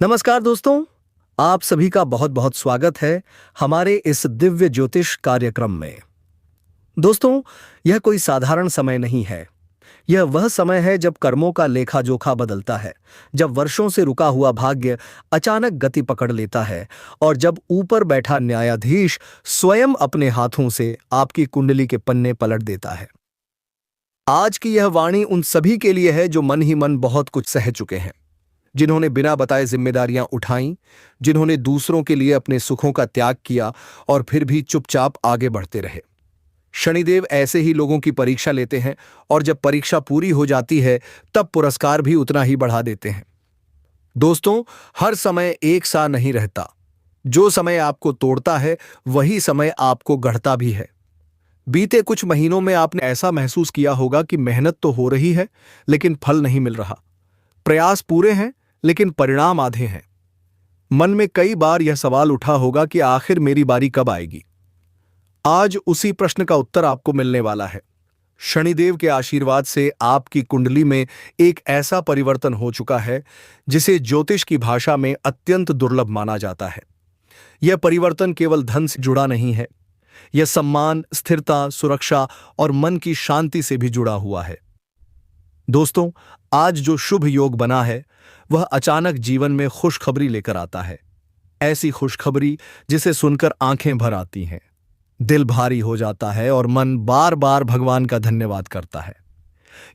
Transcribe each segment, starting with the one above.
नमस्कार दोस्तों, आप सभी का बहुत बहुत स्वागत है हमारे इस दिव्य ज्योतिष कार्यक्रम में। दोस्तों, यह कोई साधारण समय नहीं है। यह वह समय है जब कर्मों का लेखा जोखा बदलता है, जब वर्षों से रुका हुआ भाग्य अचानक गति पकड़ लेता है और जब ऊपर बैठा न्यायाधीश स्वयं अपने हाथों से आपकी कुंडली के पन्ने पलट देता है। आज की यह वाणी उन सभी के लिए है जो मन ही मन बहुत कुछ सह चुके हैं, जिन्होंने बिना बताए जिम्मेदारियां उठाईं, जिन्होंने दूसरों के लिए अपने सुखों का त्याग किया और फिर भी चुपचाप आगे बढ़ते रहे। शनिदेव ऐसे ही लोगों की परीक्षा लेते हैं और जब परीक्षा पूरी हो जाती है तब पुरस्कार भी उतना ही बढ़ा देते हैं। दोस्तों, हर समय एक सा नहीं रहता। जो समय आपको तोड़ता है वही समय आपको गढ़ता भी है। बीते कुछ महीनों में आपने ऐसा महसूस किया होगा कि मेहनत तो हो रही है लेकिन फल नहीं मिल रहा। प्रयास पूरे हैं लेकिन परिणाम आधे हैं। मन में कई बार यह सवाल उठा होगा कि आखिर मेरी बारी कब आएगी। आज उसी प्रश्न का उत्तर आपको मिलने वाला है। शनिदेव के आशीर्वाद से आपकी कुंडली में एक ऐसा परिवर्तन हो चुका है जिसे ज्योतिष की भाषा में अत्यंत दुर्लभ माना जाता है। यह परिवर्तन केवल धन से जुड़ा नहीं है, यह सम्मान, स्थिरता, सुरक्षा और मन की शांति से भी जुड़ा हुआ है। दोस्तों, आज जो शुभ योग बना है वह अचानक जीवन में खुशखबरी लेकर आता है। ऐसी खुशखबरी जिसे सुनकर आंखें भर आती हैं, दिल भारी हो जाता है और मन बार बार भगवान का धन्यवाद करता है।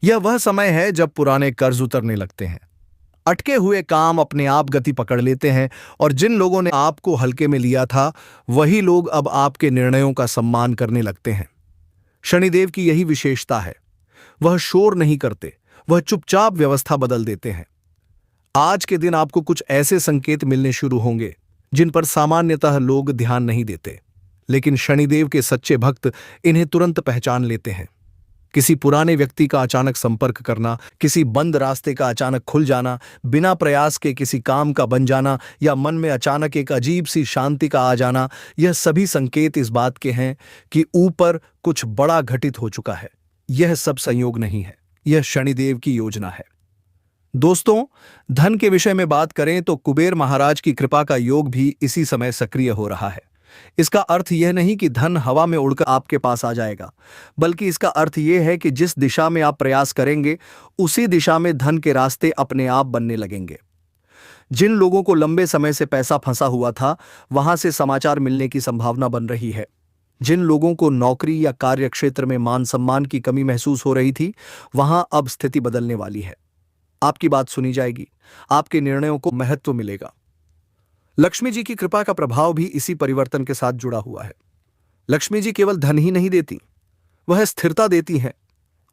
यह वह समय है जब पुराने कर्ज उतरने लगते हैं, अटके हुए काम अपने आप गति पकड़ लेते हैं और जिन लोगों ने आपको हल्के में लिया था वही लोग अब आपके निर्णयों का सम्मान करने लगते हैं। शनिदेव की यही विशेषता है, वह शोर नहीं करते, वह चुपचाप व्यवस्था बदल देते हैं। आज के दिन आपको कुछ ऐसे संकेत मिलने शुरू होंगे जिन पर सामान्यतः लोग ध्यान नहीं देते, लेकिन शनिदेव के सच्चे भक्त इन्हें तुरंत पहचान लेते हैं। किसी पुराने व्यक्ति का अचानक संपर्क करना, किसी बंद रास्ते का अचानक खुल जाना, बिना प्रयास के किसी काम का बन जाना या मन में अचानक एक अजीब सी शांति का आ जाना, यह सभी संकेत इस बात के हैं कि ऊपर कुछ बड़ा घटित हो चुका है। यह सब संयोग नहीं है, यह शनिदेव की योजना है। दोस्तों, धन के विषय में बात करें तो कुबेर महाराज की कृपा का योग भी इसी समय सक्रिय हो रहा है। इसका अर्थ यह नहीं कि धन हवा में उड़कर आपके पास आ जाएगा, बल्कि इसका अर्थ यह है कि जिस दिशा में आप प्रयास करेंगे उसी दिशा में धन के रास्ते अपने आप बनने लगेंगे। जिन लोगों को लंबे समय से पैसा फंसा हुआ था वहां से समाचार मिलने की संभावना बन रही है। जिन लोगों को नौकरी या कार्य क्षेत्र में मान सम्मान की कमी महसूस हो रही थी वहां अब स्थिति बदलने वाली है। आपकी बात सुनी जाएगी, आपके निर्णयों को महत्व मिलेगा। लक्ष्मी जी की कृपा का प्रभाव भी इसी परिवर्तन के साथ जुड़ा हुआ है। लक्ष्मी जी केवल धन ही नहीं देती, वह स्थिरता देती हैं।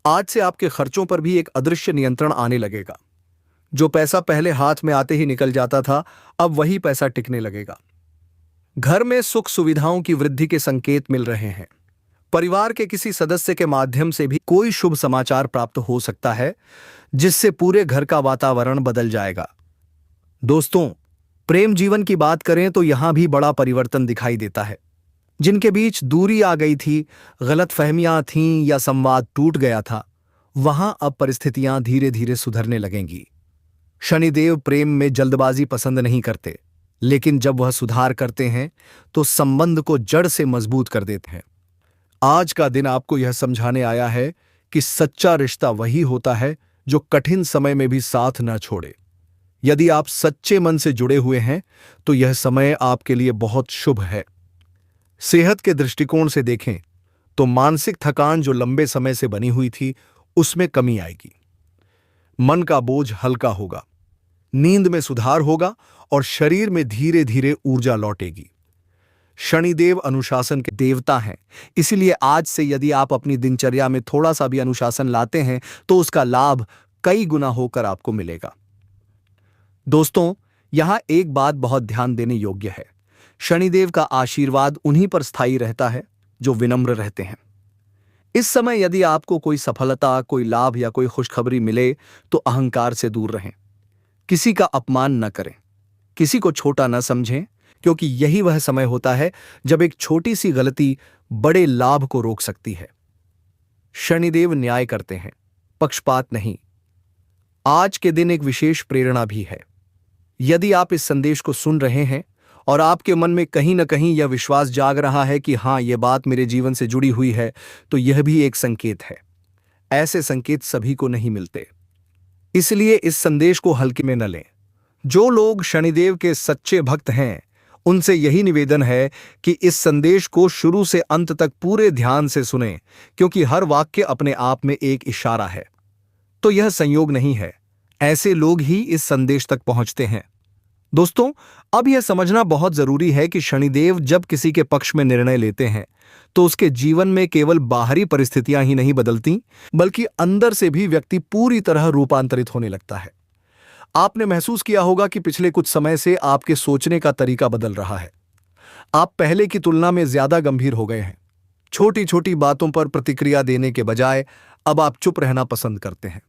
आज से आपके खर्चों पर भी एक अदृश्य नियंत्रण आने लगेगा। जो पैसा पहले हाथ में आते ही निकल जाता था, अब वही पैसा टिकने लगेगा। घर में सुख सुविधाओं की वृद्धि के संकेत मिल रहे हैं। परिवार के किसी सदस्य के माध्यम से भी कोई शुभ समाचार प्राप्त हो सकता है जिससे पूरे घर का वातावरण बदल जाएगा। दोस्तों, प्रेम जीवन की बात करें तो यहां भी बड़ा परिवर्तन दिखाई देता है। जिनके बीच दूरी आ गई थी, गलतफहमियां थीं या संवाद टूट गया था, वहां अब परिस्थितियां धीरे धीरे सुधरने लगेंगी। शनिदेव प्रेम में जल्दबाजी पसंद नहीं करते, लेकिन जब वह सुधार करते हैं तो संबंध को जड़ से मजबूत कर देते हैं। आज का दिन आपको यह समझाने आया है कि सच्चा रिश्ता वही होता है जो कठिन समय में भी साथ न छोड़े। यदि आप सच्चे मन से जुड़े हुए हैं तो यह समय आपके लिए बहुत शुभ है। सेहत के दृष्टिकोण से देखें तो मानसिक थकान जो लंबे समय से बनी हुई थी उसमें कमी आएगी। मन का बोझ हल्का होगा, नींद में सुधार होगा और शरीर में धीरे धीरे ऊर्जा लौटेगी। शनिदेव अनुशासन के देवता हैं, इसलिए आज से यदि आप अपनी दिनचर्या में थोड़ा सा भी अनुशासन लाते हैं तो उसका लाभ कई गुना होकर आपको मिलेगा। दोस्तों, यहां एक बात बहुत ध्यान देने योग्य है। शनिदेव का आशीर्वाद उन्हीं पर स्थायी रहता है जो विनम्र रहते हैं। इस समय यदि आपको कोई सफलता, कोई लाभ या कोई खुशखबरी मिले तो अहंकार से दूर रहें। किसी का अपमान न करें, किसी को छोटा न समझें, क्योंकि यही वह समय होता है जब एक छोटी सी गलती बड़े लाभ को रोक सकती है। शनिदेव न्याय करते हैं, पक्षपात नहीं। आज के दिन एक विशेष प्रेरणा भी है। यदि आप इस संदेश को सुन रहे हैं और आपके मन में कहीं न कहीं यह विश्वास जाग रहा है कि हाँ, यह बात मेरे जीवन से जुड़ी हुई है, तो यह भी एक संकेत है। ऐसे संकेत सभी को नहीं मिलते, इसलिए इस संदेश को हल्के में न लें। जो लोग शनिदेव के सच्चे भक्त हैं, उनसे यही निवेदन है कि इस संदेश को शुरू से अंत तक पूरे ध्यान से सुनें, क्योंकि हर वाक्य अपने आप में एक इशारा है। तो यह संयोग नहीं है, ऐसे लोग ही इस संदेश तक पहुंचते हैं। दोस्तों, अब यह समझना बहुत जरूरी है कि शनिदेव जब किसी के पक्ष में निर्णय लेते हैं, तो उसके जीवन में केवल बाहरी परिस्थितियां ही नहीं बदलती, बल्कि अंदर से भी व्यक्ति पूरी तरह रूपांतरित होने लगता है। आपने महसूस किया होगा कि पिछले कुछ समय से आपके सोचने का तरीका बदल रहा है। आप पहले की तुलना में ज्यादा गंभीर हो गए हैं। छोटी छोटी बातों पर प्रतिक्रिया देने के बजाय अब आप चुप रहना पसंद करते हैं।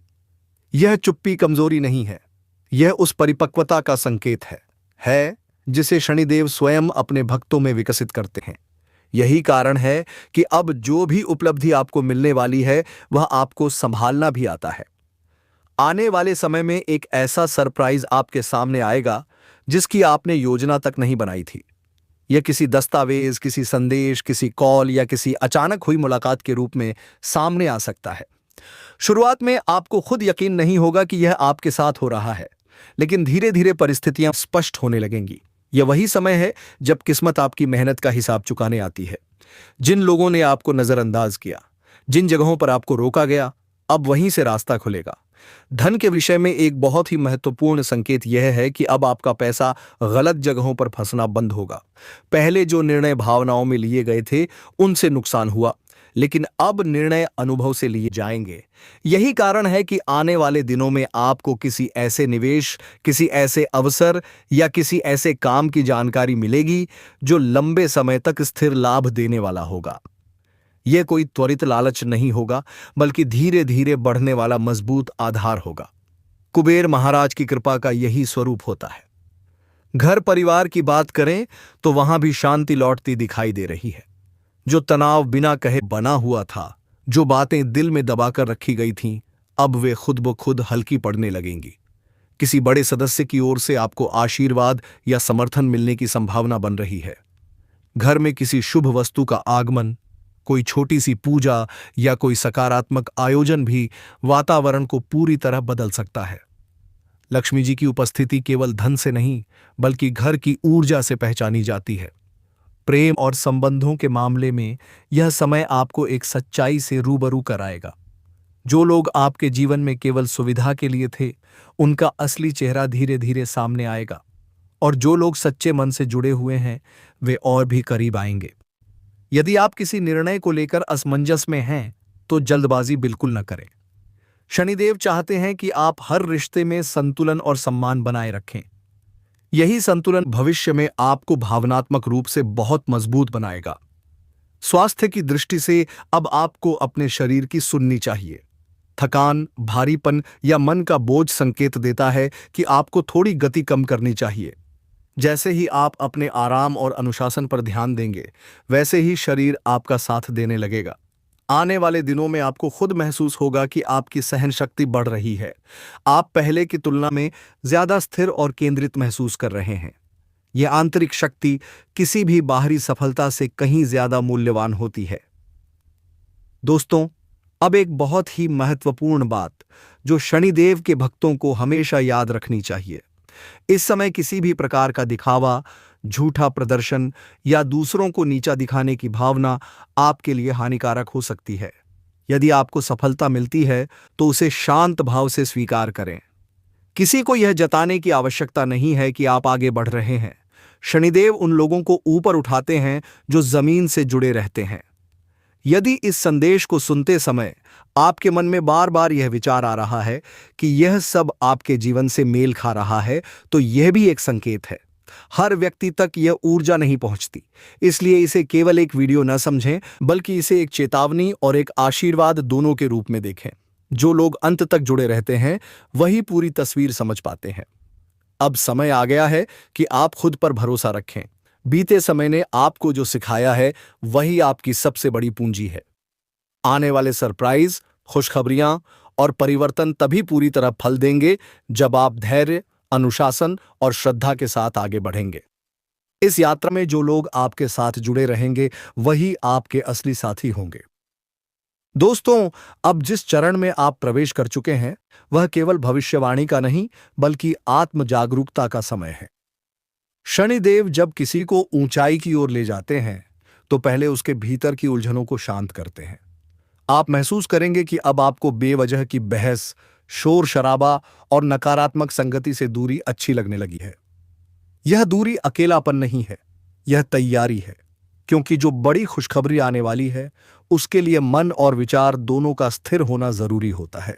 यह चुप्पी कमजोरी नहीं है, यह उस परिपक्वता का संकेत है जिसे शनिदेव स्वयं अपने भक्तों में विकसित करते हैं। यही कारण है कि अब जो भी उपलब्धि आपको मिलने वाली है, वह आपको संभालना भी आता है। आने वाले समय में एक ऐसा सरप्राइज आपके सामने आएगा जिसकी आपने योजना तक नहीं बनाई थी। यह किसी दस्तावेज, किसी संदेश, किसी कॉल या किसी अचानक हुई मुलाकात के रूप में सामने आ सकता है। शुरुआत में आपको खुद यकीन नहीं होगा कि यह आपके साथ हो रहा है, लेकिन धीरे धीरे परिस्थितियां स्पष्ट होने लगेंगी। यह वही समय है जब किस्मत आपकी मेहनत का हिसाब चुकाने आती है। जिन लोगों ने आपको नजरअंदाज किया, जिन जगहों पर आपको रोका गया, अब वहीं से रास्ता खुलेगा। धन के विषय में एक बहुत ही महत्वपूर्ण संकेत यह है कि अब आपका पैसा गलत जगहों पर फंसना बंद होगा। पहले जो निर्णय भावनाओं में लिए गए थे, उनसे नुकसान हुआ, लेकिन अब निर्णय अनुभव से लिए जाएंगे। यही कारण है कि आने वाले दिनों में आपको किसी ऐसे निवेश, किसी ऐसे अवसर या किसी ऐसे काम की जानकारी मिलेगी जो लंबे समय तक स्थिर लाभ देने वाला होगा। यह कोई त्वरित लालच नहीं होगा, बल्कि धीरे धीरे बढ़ने वाला मजबूत आधार होगा। कुबेर महाराज की कृपा का यही स्वरूप होता है। घर परिवार की बात करें तो वहां भी शांति लौटती दिखाई दे रही है। जो तनाव बिना कहे बना हुआ था, जो बातें दिल में दबाकर रखी गई थीं, अब वे खुद ब खुद हल्की पड़ने लगेंगी। किसी बड़े सदस्य की ओर से आपको आशीर्वाद या समर्थन मिलने की संभावना बन रही है। घर में किसी शुभ वस्तु का आगमन, कोई छोटी सी पूजा या कोई सकारात्मक आयोजन भी वातावरण को पूरी तरह बदल सकता है। लक्ष्मी जी की उपस्थिति केवल धन से नहीं, बल्कि घर की ऊर्जा से पहचानी जाती है। प्रेम और संबंधों के मामले में यह समय आपको एक सच्चाई से रूबरू कराएगा। जो लोग आपके जीवन में केवल सुविधा के लिए थे, उनका असली चेहरा धीरे धीरे सामने आएगा, और जो लोग सच्चे मन से जुड़े हुए हैं, वे और भी करीब आएंगे। यदि आप किसी निर्णय को लेकर असमंजस में हैं, तो जल्दबाजी बिल्कुल न करें। शनिदेव चाहते हैं कि आप हर रिश्ते में संतुलन और सम्मान बनाए रखें। यही संतुलन भविष्य में आपको भावनात्मक रूप से बहुत मजबूत बनाएगा। स्वास्थ्य की दृष्टि से अब आपको अपने शरीर की सुननी चाहिए। थकान, भारीपन या मन का बोझ संकेत देता है कि आपको थोड़ी गति कम करनी चाहिए। जैसे ही आप अपने आराम और अनुशासन पर ध्यान देंगे, वैसे ही शरीर आपका साथ देने लगेगा। आने वाले दिनों में आपको खुद महसूस होगा कि आपकी सहन शक्ति बढ़ रही है। आप पहले की तुलना में ज्यादा स्थिर और केंद्रित महसूस कर रहे हैं। यह आंतरिक शक्ति किसी भी बाहरी सफलता से कहीं ज्यादा मूल्यवान होती है। दोस्तों, अब एक बहुत ही महत्वपूर्ण बात जो शनिदेव के भक्तों को हमेशा याद रखनी चाहिए। इस समय किसी भी प्रकार का दिखावा, झूठा प्रदर्शन या दूसरों को नीचा दिखाने की भावना आपके लिए हानिकारक हो सकती है। यदि आपको सफलता मिलती है, तो उसे शांत भाव से स्वीकार करें। किसी को यह जताने की आवश्यकता नहीं है कि आप आगे बढ़ रहे हैं। शनिदेव उन लोगों को ऊपर उठाते हैं जो जमीन से जुड़े रहते हैं। यदि इस संदेश को सुनते समय आपके मन में बार बार यह विचार आ रहा है कि यह सब आपके जीवन से मेल खा रहा है, तो यह भी एक संकेत है। हर व्यक्ति तक यह ऊर्जा नहीं पहुंचती, इसलिए इसे केवल एक वीडियो न समझें, बल्कि इसे एक चेतावनी और एक आशीर्वाद दोनों के रूप में देखें। जो लोग अंत तक जुड़े रहते हैं, वही पूरी तस्वीर समझ पाते हैं। अब समय आ गया है कि आप खुद पर भरोसा रखें। बीते समय ने आपको जो सिखाया है, वही आपकी सबसे बड़ी पूंजी है। आने वाले सरप्राइज, खुशखबरियां और परिवर्तन तभी पूरी तरह फल देंगे जब आप धैर्य, अनुशासन और श्रद्धा के साथ आगे बढ़ेंगे। इस यात्रा में जो लोग आपके साथ जुड़े रहेंगे वही आपके असली साथी होंगे। दोस्तों, अब जिस चरण में आप प्रवेश कर चुके हैं वह केवल भविष्यवाणी का नहीं बल्कि आत्म जागरूकता का समय है। शनिदेव जब किसी को ऊंचाई की ओर ले जाते हैं तो पहले उसके भीतर की उलझनों को शांत करते हैं। आप महसूस करेंगे कि अब आपको बेवजह की बहस, शोर शराबा और नकारात्मक संगति से दूरी अच्छी लगने लगी है। यह दूरी अकेलापन नहीं है, यह तैयारी है, क्योंकि जो बड़ी खुशखबरी आने वाली है उसके लिए मन और विचार दोनों का स्थिर होना जरूरी होता है।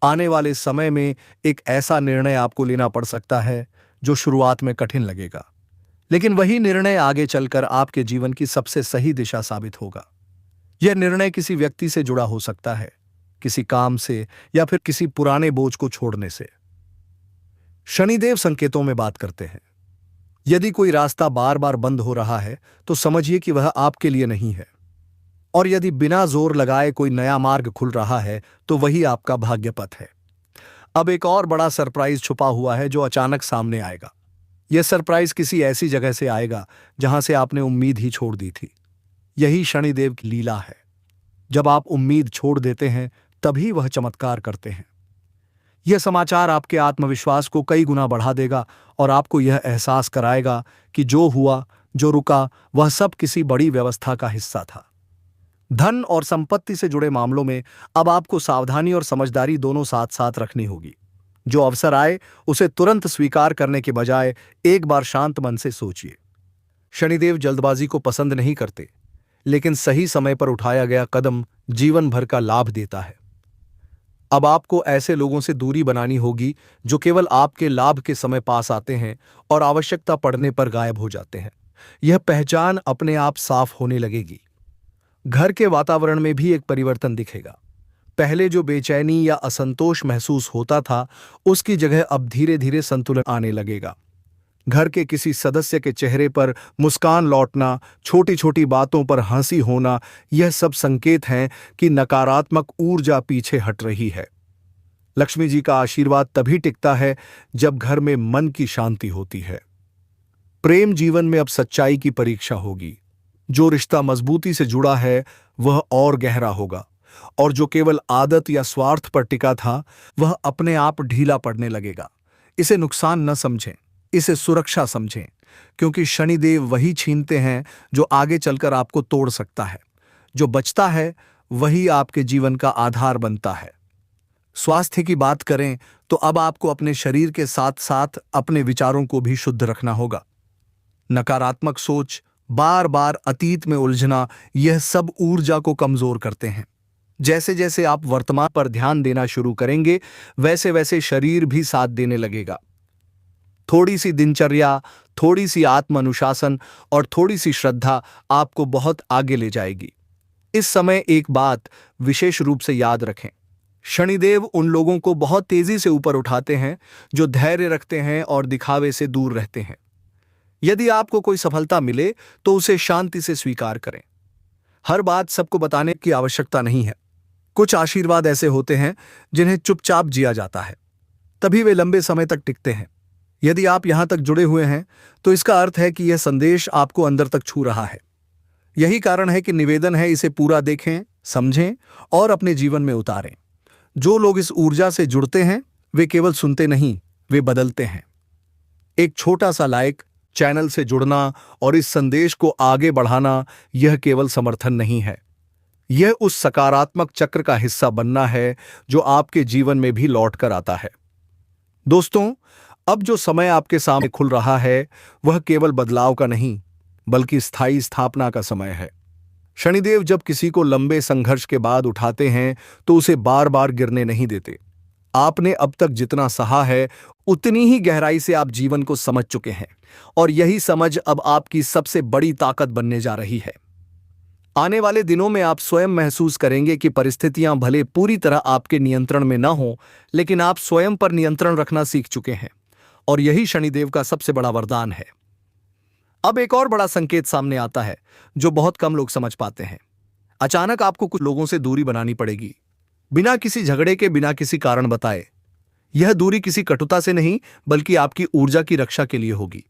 आने वाले समय में एक ऐसा निर्णय आपको लेना पड़ सकता है जो शुरुआत में कठिन लगेगा, लेकिन वही निर्णय आगे चलकर आपके जीवन की सबसे सही दिशा साबित होगा। यह निर्णय किसी व्यक्ति से जुड़ा हो सकता है, किसी काम से या फिर किसी पुराने बोझ को छोड़ने से। शनिदेव संकेतों में बात करते हैं। यदि कोई रास्ता बार बार बंद हो रहा है तो समझिए कि वह आपके लिए नहीं है, और यदि बिना जोर लगाए कोई नया मार्ग खुल रहा है तो वही आपका भाग्य पथ है। अब एक और बड़ा सरप्राइज छुपा हुआ है जो अचानक सामने आएगा। यह सरप्राइज किसी ऐसी जगह से आएगा जहां से आपने उम्मीद ही छोड़ दी थी। यही शनिदेव की लीला है। जब आप उम्मीद छोड़ देते हैं तभी वह चमत्कार करते हैं। यह समाचार आपके आत्मविश्वास को कई गुना बढ़ा देगा और आपको यह एहसास कराएगा कि जो हुआ, जो रुका, वह सब किसी बड़ी व्यवस्था का हिस्सा था। धन और संपत्ति से जुड़े मामलों में अब आपको सावधानी और समझदारी दोनों साथ साथ रखनी होगी। जो अवसर आए उसे तुरंत स्वीकार करने के बजाय एक बार शांत मन से सोचिए। शनिदेव जल्दबाजी को पसंद नहीं करते, लेकिन सही समय पर उठाया गया कदम जीवन भर का लाभ देता है। अब आपको ऐसे लोगों से दूरी बनानी होगी जो केवल आपके लाभ के समय पास आते हैं और आवश्यकता पड़ने पर गायब हो जाते हैं। यह पहचान अपने आप साफ होने लगेगी। घर के वातावरण में भी एक परिवर्तन दिखेगा। पहले जो बेचैनी या असंतोष महसूस होता था उसकी जगह अब धीरे धीरे संतुलन आने लगेगा। घर के किसी सदस्य के चेहरे पर मुस्कान लौटना, छोटी छोटी बातों पर हंसी होना, यह सब संकेत हैं कि नकारात्मक ऊर्जा पीछे हट रही है। लक्ष्मी जी का आशीर्वाद तभी टिकता है जब घर में मन की शांति होती है। प्रेम जीवन में अब सच्चाई की परीक्षा होगी। जो रिश्ता मजबूती से जुड़ा है वह और गहरा होगा, और जो केवल आदत या स्वार्थ पर टिका था वह अपने आप ढीला पड़ने लगेगा। इसे नुकसान न समझें, इसे सुरक्षा समझें, क्योंकि शनिदेव वही छीनते हैं जो आगे चलकर आपको तोड़ सकता है। जो बचता है वही आपके जीवन का आधार बनता है। स्वास्थ्य की बात करें तो अब आपको अपने शरीर के साथ साथ अपने विचारों को भी शुद्ध रखना होगा। नकारात्मक सोच, बार बार अतीत में उलझना, यह सब ऊर्जा को कमजोर करते हैं। जैसे जैसे आप वर्तमान पर ध्यान देना शुरू करेंगे वैसे वैसे शरीर भी साथ देने लगेगा। थोड़ी सी दिनचर्या, थोड़ी सी आत्म अनुशासन और थोड़ी सी श्रद्धा आपको बहुत आगे ले जाएगी। इस समय एक बात विशेष रूप से याद रखें, शनिदेव उन लोगों को बहुत तेजी से ऊपर उठाते हैं जो धैर्य रखते हैं और दिखावे से दूर रहते हैं। यदि आपको कोई सफलता मिले तो उसे शांति से स्वीकार करें। हर बात सबको बताने की आवश्यकता नहीं है। कुछ आशीर्वाद ऐसे होते हैं जिन्हें चुपचाप जिया जाता है, तभी वे लंबे समय तक टिकते हैं। यदि आप यहां तक जुड़े हुए हैं तो इसका अर्थ है कि यह संदेश आपको अंदर तक छू रहा है। यही कारण है कि निवेदन है, इसे पूरा देखें, समझें और अपने जीवन में उतारें। जो लोग इस ऊर्जा से जुड़ते हैं वे केवल सुनते नहीं, वे बदलते हैं। एक छोटा सा लाइक, चैनल से जुड़ना और इस संदेश को आगे बढ़ाना, यह केवल समर्थन नहीं है, यह उस सकारात्मक चक्र का हिस्सा बनना है जो आपके जीवन में भी लौट कर आता है। दोस्तों, अब जो समय आपके सामने खुल रहा है वह केवल बदलाव का नहीं बल्कि स्थायी स्थापना का समय है। शनिदेव जब किसी को लंबे संघर्ष के बाद उठाते हैं तो उसे बार बार गिरने नहीं देते। आपने अब तक जितना सहा है उतनी ही गहराई से आप जीवन को समझ चुके हैं, और यही समझ अब आपकी सबसे बड़ी ताकत बनने जा रही है। आने वाले दिनों में आप स्वयं महसूस करेंगे कि परिस्थितियां भले पूरी तरह आपके नियंत्रण में न हो, लेकिन आप स्वयं पर नियंत्रण रखना सीख चुके हैं, और यही शनिदेव का सबसे बड़ा वरदान है। अब एक और बड़ा संकेत सामने आता है जो बहुत कम लोग समझ पाते हैं। अचानक आपको कुछ लोगों से दूरी बनानी पड़ेगी, बिना किसी झगड़े के, बिना किसी कारण बताए। यह दूरी किसी कटुता से नहीं बल्कि आपकी ऊर्जा की रक्षा के लिए होगी।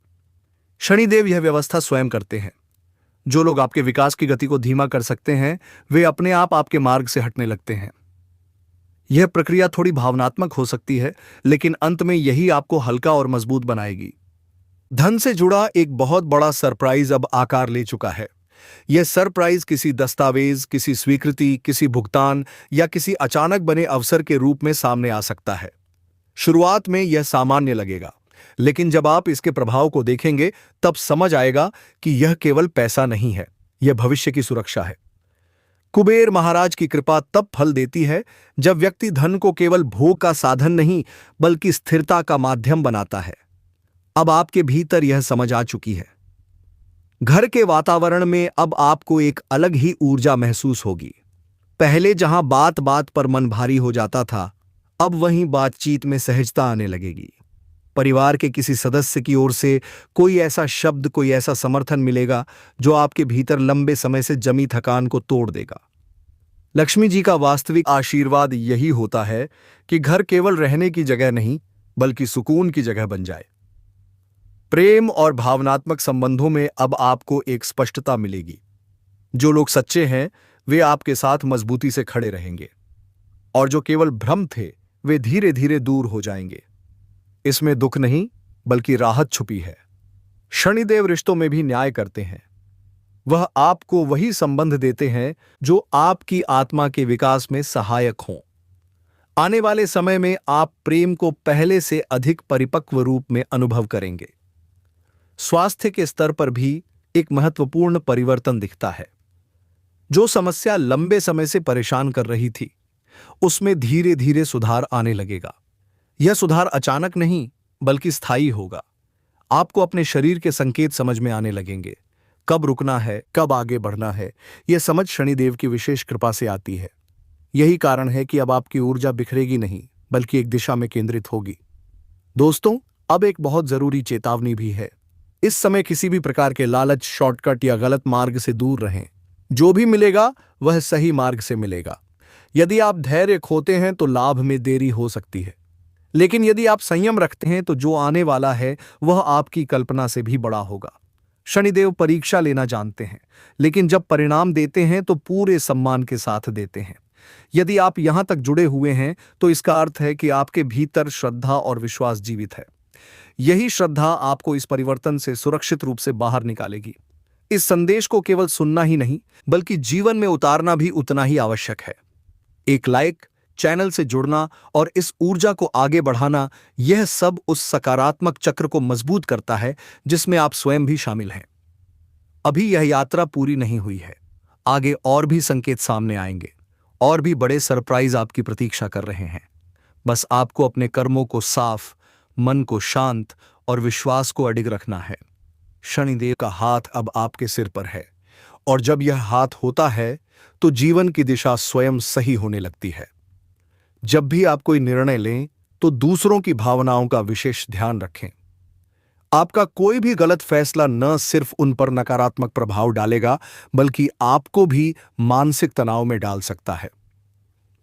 शनिदेव यह व्यवस्था स्वयं करते हैं। जो लोग आपके विकास की गति को धीमा कर सकते हैं वे अपने आप आपके मार्ग से हटने लगते हैं। यह प्रक्रिया थोड़ी भावनात्मक हो सकती है, लेकिन अंत में यही आपको हल्का और मजबूत बनाएगी। धन से जुड़ा एक बहुत बड़ा सरप्राइज अब आकार ले चुका है। यह सरप्राइज किसी दस्तावेज, किसी स्वीकृति, किसी भुगतान या किसी अचानक बने अवसर के रूप में सामने आ सकता है। शुरुआत में यह सामान्य लगेगा, लेकिन जब आप इसके प्रभाव को देखेंगे तब समझ आएगा कि यह केवल पैसा नहीं है, यह भविष्य की सुरक्षा है। कुबेर महाराज की कृपा तब फल देती है जब व्यक्ति धन को केवल भोग का साधन नहीं बल्कि स्थिरता का माध्यम बनाता है। अब आपके भीतर यह समझ आ चुकी है। घर के वातावरण में अब आपको एक अलग ही ऊर्जा महसूस होगी। पहले जहां बात बात पर मन भारी हो जाता था, अब वहीं बातचीत में सहजता आने लगेगी। परिवार के किसी सदस्य की ओर से कोई ऐसा शब्द, कोई ऐसा समर्थन मिलेगा जो आपके भीतर लंबे समय से जमी थकान को तोड़ देगा। लक्ष्मी जी का वास्तविक आशीर्वाद यही होता है कि घर केवल रहने की जगह नहीं बल्कि सुकून की जगह बन जाए। प्रेम और भावनात्मक संबंधों में अब आपको एक स्पष्टता मिलेगी। जो लोग सच्चे हैं वे आपके साथ मजबूती से खड़े रहेंगे, और जो केवल भ्रम थे वे धीरे धीरे दूर हो जाएंगे। इसमें दुख नहीं बल्कि राहत छुपी है। शनिदेव रिश्तों में भी न्याय करते हैं। वह आपको वही संबंध देते हैं जो आपकी आत्मा के विकास में सहायक हों। आने वाले समय में आप प्रेम को पहले से अधिक परिपक्व रूप में अनुभव करेंगे। स्वास्थ्य के स्तर पर भी एक महत्वपूर्ण परिवर्तन दिखता है। जो समस्या लंबे समय से परेशान कर रही थी, उसमें धीरे धीरे सुधार आने लगेगा। यह सुधार अचानक नहीं बल्कि स्थायी होगा। आपको अपने शरीर के संकेत समझ में आने लगेंगे। कब रुकना है, कब आगे बढ़ना है, यह समझ शनिदेव की विशेष कृपा से आती है। यही कारण है कि अब आपकी ऊर्जा बिखरेगी नहीं बल्कि एक दिशा में केंद्रित होगी। दोस्तों, अब एक बहुत जरूरी चेतावनी भी है। इस समय किसी भी प्रकार के लालच, शॉर्टकट या गलत मार्ग से दूर रहें। जो भी मिलेगा वह सही मार्ग से मिलेगा। यदि आप धैर्य खोते हैं तो लाभ में देरी हो सकती है, लेकिन यदि आप संयम रखते हैं तो जो आने वाला है वह आपकी कल्पना से भी बड़ा होगा। शनिदेव परीक्षा लेना जानते हैं, लेकिन जब परिणाम देते हैं तो पूरे सम्मान के साथ देते हैं। यदि आप यहां तक जुड़े हुए हैं तो इसका अर्थ है कि आपके भीतर श्रद्धा और विश्वास जीवित है। यही श्रद्धा आपको इस परिवर्तन से सुरक्षित रूप से बाहर निकालेगी। इस संदेश को केवल सुनना ही नहीं बल्कि जीवन में उतारना भी उतना ही आवश्यक है। एक लाइक, चैनल से जुड़ना और इस ऊर्जा को आगे बढ़ाना, यह सब उस सकारात्मक चक्र को मजबूत करता है जिसमें आप स्वयं भी शामिल हैं। अभी यह यात्रा पूरी नहीं हुई है। आगे और भी संकेत सामने आएंगे, और भी बड़े सरप्राइज आपकी प्रतीक्षा कर रहे हैं। बस आपको अपने कर्मों को साफ, मन को शांत और विश्वास को अडिग रखना है। शनिदेव का हाथ अब आपके सिर पर है, और जब यह हाथ होता है तो जीवन की दिशा स्वयं सही होने लगती है। जब भी आप कोई निर्णय लें तो दूसरों की भावनाओं का विशेष ध्यान रखें। आपका कोई भी गलत फैसला न सिर्फ उन पर नकारात्मक प्रभाव डालेगा बल्कि आपको भी मानसिक तनाव में डाल सकता है।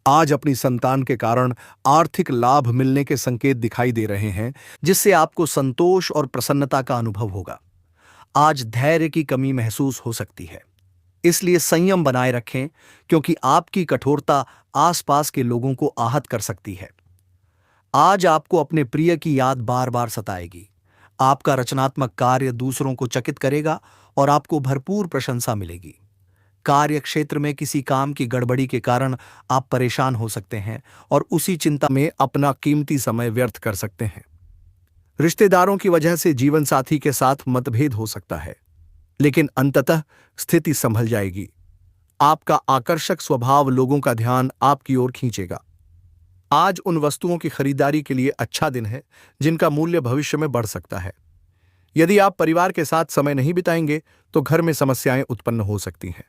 आज अपनी संतान के कारण आर्थिक लाभ मिलने के संकेत दिखाई दे रहे हैं, जिससे आपको संतोष और प्रसन्नता का अनुभव होगा। आज धैर्य की कमी महसूस हो सकती है, इसलिए संयम बनाए रखें, क्योंकि आपकी कठोरता आसपास के लोगों को आहत कर सकती है। आज आपको अपने प्रिय की याद बार बार सताएगी। आपका रचनात्मक कार्य दूसरों को चकित करेगा और आपको भरपूर प्रशंसा मिलेगी। कार्य क्षेत्र में किसी काम की गड़बड़ी के कारण आप परेशान हो सकते हैं और उसी चिंता में अपना कीमती समय व्यर्थ कर सकते हैं। रिश्तेदारों की वजह से जीवन साथी के साथ मतभेद हो सकता है, लेकिन अंततः स्थिति संभल जाएगी। आपका आकर्षक स्वभाव लोगों का ध्यान आपकी ओर खींचेगा। आज उन वस्तुओं की खरीदारी के लिए अच्छा दिन है जिनका मूल्य भविष्य में बढ़ सकता है। यदि आप परिवार के साथ समय नहीं बिताएंगे तो घर में समस्याएं उत्पन्न हो सकती हैं।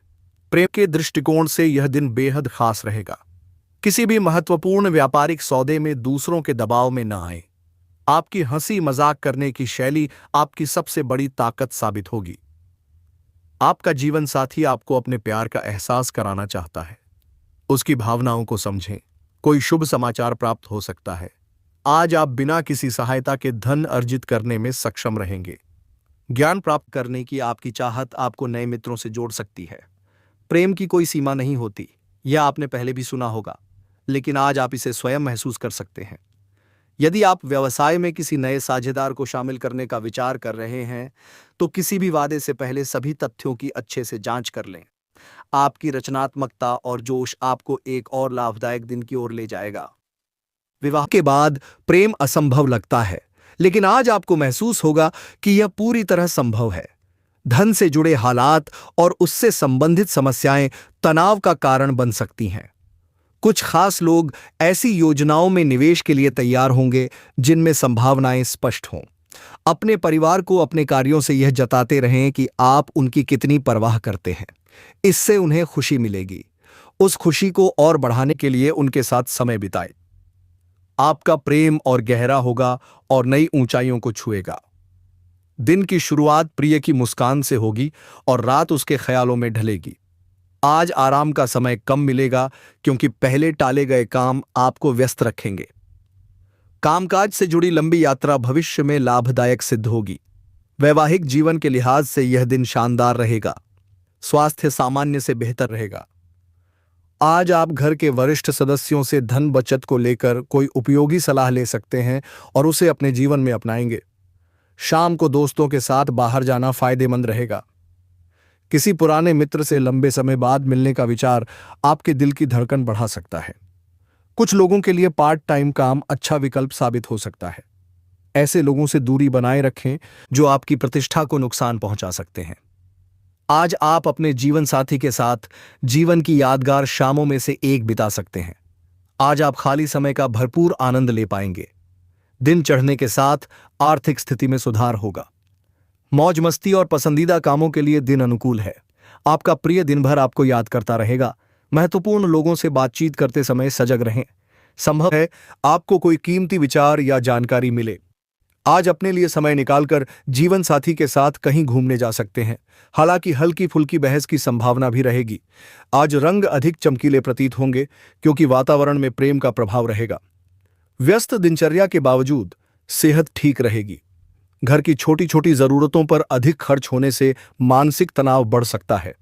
प्रेम के दृष्टिकोण से यह दिन बेहद खास रहेगा। किसी भी महत्वपूर्ण व्यापारिक सौदे में दूसरों के दबाव में न आए। आपकी हंसी मजाक करने की शैली आपकी सबसे बड़ी ताकत साबित होगी। आपका जीवन साथी आपको अपने प्यार का एहसास कराना चाहता है। उसकी भावनाओं को समझें। कोई शुभ समाचार प्राप्त हो सकता है। आज आप बिना किसी सहायता के धन अर्जित करने में सक्षम रहेंगे। ज्ञान प्राप्त करने की आपकी चाहत आपको नए मित्रों से जोड़ सकती है। प्रेम की कोई सीमा नहीं होती, यह आपने पहले भी सुना होगा, लेकिन आज आप इसे स्वयं महसूस कर सकते हैं। यदि आप व्यवसाय में किसी नए साझेदार को शामिल करने का विचार कर रहे हैं, तो किसी भी वादे से पहले सभी तथ्यों की अच्छे से जांच कर लें। आपकी रचनात्मकता और जोश आपको एक और लाभदायक दिन की ओर ले जाएगा। विवाह के बाद प्रेम असंभव लगता है, लेकिन आज आपको महसूस होगा कि यह पूरी तरह संभव है। धन से जुड़े हालात और उससे संबंधित समस्याएं तनाव का कारण बन सकती हैं। कुछ खास लोग ऐसी योजनाओं में निवेश के लिए तैयार होंगे जिनमें संभावनाएं स्पष्ट हों। अपने परिवार को अपने कार्यों से यह जताते रहें कि आप उनकी कितनी परवाह करते हैं। इससे उन्हें खुशी मिलेगी। उस खुशी को और बढ़ाने के लिए उनके साथ समय बिताएं। आपका प्रेम और गहरा होगा और नई ऊंचाइयों को छुएगा। दिन की शुरुआत प्रिय की मुस्कान से होगी और रात उसके ख्यालों में ढलेगी। आज आराम का समय कम मिलेगा क्योंकि पहले टाले गए काम आपको व्यस्त रखेंगे। कामकाज से जुड़ी लंबी यात्रा भविष्य में लाभदायक सिद्ध होगी। वैवाहिक जीवन के लिहाज से यह दिन शानदार रहेगा। स्वास्थ्य सामान्य से बेहतर रहेगा। आज आप घर के वरिष्ठ सदस्यों से धन बचत को लेकर कोई उपयोगी सलाह ले सकते हैं और उसे अपने जीवन में अपनाएंगे। शाम को दोस्तों के साथ बाहर जाना फायदेमंद रहेगा। किसी पुराने मित्र से लंबे समय बाद मिलने का विचार आपके दिल की धड़कन बढ़ा सकता है। कुछ लोगों के लिए पार्ट टाइम काम अच्छा विकल्प साबित हो सकता है। ऐसे लोगों से दूरी बनाए रखें जो आपकी प्रतिष्ठा को नुकसान पहुंचा सकते हैं। आज आप अपने जीवन साथी के साथ जीवन की यादगार शामों में से एक बिता सकते हैं। आज आप खाली समय का भरपूर आनंद ले पाएंगे। दिन चढ़ने के साथ आर्थिक स्थिति में सुधार होगा। मौज मस्ती और पसंदीदा कामों के लिए दिन अनुकूल है। आपका प्रिय दिन भर आपको याद करता रहेगा। महत्वपूर्ण लोगों से बातचीत करते समय सजग रहें। संभव है आपको कोई कीमती विचार या जानकारी मिले। आज अपने लिए समय निकालकर जीवन साथी के साथ कहीं घूमने जा सकते हैं। हालांकि हल्की फुल्की बहस की संभावना भी रहेगी। आज रंग अधिक चमकीले प्रतीत होंगे क्योंकि वातावरण में प्रेम का प्रभाव रहेगा। व्यस्त दिनचर्या के बावजूद सेहत ठीक रहेगी। घर की छोटी छोटी जरूरतों पर अधिक खर्च होने से मानसिक तनाव बढ़ सकता है।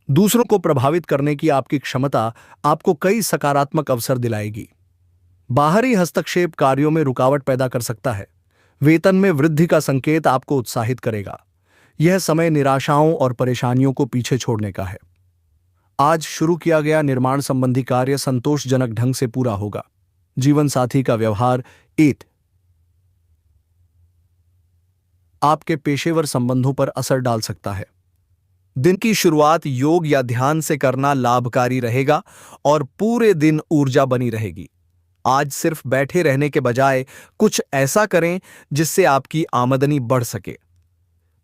दूसरों को प्रभावित करने की आपकी क्षमता आपको कई सकारात्मक अवसर दिलाएगी। बाहरी हस्तक्षेप कार्यों में रुकावट पैदा कर सकता है। वेतन में वृद्धि का संकेत आपको उत्साहित करेगा। यह समय निराशाओं और परेशानियों को पीछे छोड़ने का है। आज शुरू किया गया निर्माण संबंधी कार्य संतोषजनक ढंग से पूरा होगा। जीवन साथी का व्यवहार 8 आपके पेशेवर संबंधों पर असर डाल सकता है। दिन की शुरुआत योग या ध्यान से करना लाभकारी रहेगा और पूरे दिन ऊर्जा बनी रहेगी। आज सिर्फ बैठे रहने के बजाय कुछ ऐसा करें जिससे आपकी आमदनी बढ़ सके।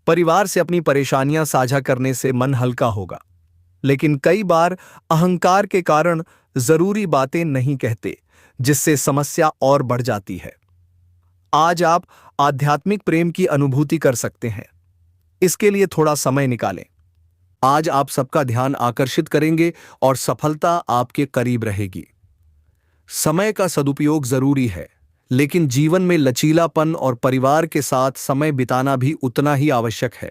परिवार से अपनी परेशानियां साझा करने से मन हल्का होगा, लेकिन कई बार अहंकार के कारण जरूरी बातें नहीं कहते, जिससे समस्या और बढ़ जाती है। आज आप आध्यात्मिक प्रेम की अनुभूति कर सकते हैं। इसके लिए थोड़ा समय निकालें। आज आप सबका ध्यान आकर्षित करेंगे और सफलता आपके करीब रहेगी। समय का सदुपयोग जरूरी है, लेकिन जीवन में लचीलापन और परिवार के साथ समय बिताना भी उतना ही आवश्यक है।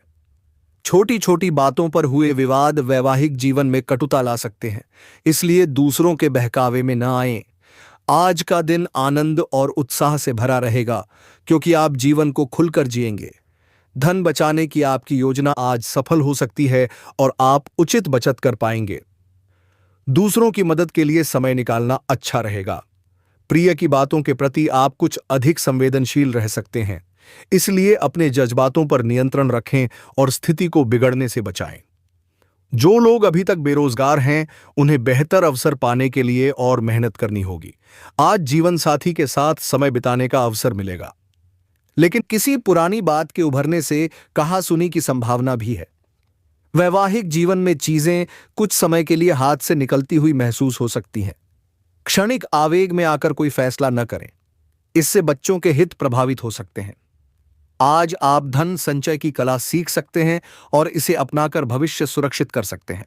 छोटी छोटी बातों पर हुए विवाद वैवाहिक जीवन में कटुता ला सकते हैं, इसलिए दूसरों के बहकावे में न आएं। आज का दिन आनंद और उत्साह से भरा रहेगा क्योंकि आप जीवन को खुलकर जिएंगे। धन बचाने की आपकी योजना आज सफल हो सकती है और आप उचित बचत कर पाएंगे। दूसरों की मदद के लिए समय निकालना अच्छा रहेगा। प्रिय की बातों के प्रति आप कुछ अधिक संवेदनशील रह सकते हैं, इसलिए अपने जज्बातों पर नियंत्रण रखें और स्थिति को बिगड़ने से बचाएं। जो लोग अभी तक बेरोजगार हैं, उन्हें बेहतर अवसर पाने के लिए और मेहनत करनी होगी। आज जीवन साथी के साथ समय बिताने का अवसर मिलेगा, लेकिन किसी पुरानी बात के उभरने से कहासुनी की संभावना भी है। वैवाहिक जीवन में चीजें कुछ समय के लिए हाथ से निकलती हुई महसूस हो सकती हैं। क्षणिक आवेग में आकर कोई फैसला न करें, इससे बच्चों के हित प्रभावित हो सकते हैं। आज आप धन संचय की कला सीख सकते हैं और इसे अपनाकर भविष्य सुरक्षित कर सकते हैं।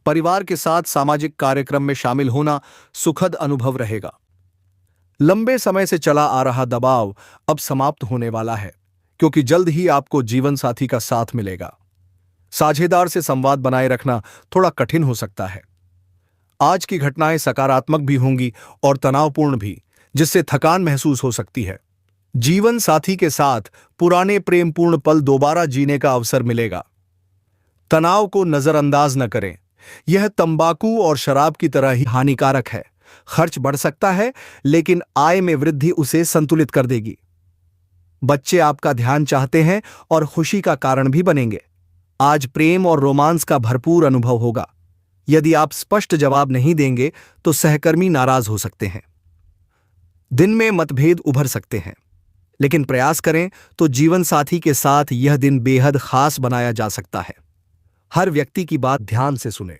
परिवार के साथ सामाजिक कार्यक्रम में शामिल होना सुखद अनुभव रहेगा। लंबे समय से चला आ रहा दबाव अब समाप्त होने वाला है, क्योंकि जल्द ही आपको जीवन साथी का साथ मिलेगा। साझेदार से संवाद बनाए रखना थोड़ा कठिन हो सकता है। आज की घटनाएं सकारात्मक भी होंगी और तनावपूर्ण भी, जिससे थकान महसूस हो सकती है। जीवन साथी के साथ पुराने प्रेमपूर्ण पल दोबारा जीने का अवसर मिलेगा। तनाव को नजरअंदाज न करें, यह तंबाकू और शराब की तरह ही हानिकारक है। खर्च बढ़ सकता है, लेकिन आय में वृद्धि उसे संतुलित कर देगी। बच्चे आपका ध्यान चाहते हैं और खुशी का कारण भी बनेंगे। आज प्रेम और रोमांस का भरपूर अनुभव होगा। यदि आप स्पष्ट जवाब नहीं देंगे तो सहकर्मी नाराज हो सकते हैं। दिन में मतभेद उभर सकते हैं, लेकिन प्रयास करें तो जीवन साथी के साथ यह दिन बेहद खास बनाया जा सकता है। हर व्यक्ति की बात ध्यान से सुने,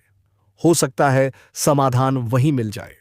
हो सकता है समाधान वहीं मिल जाए।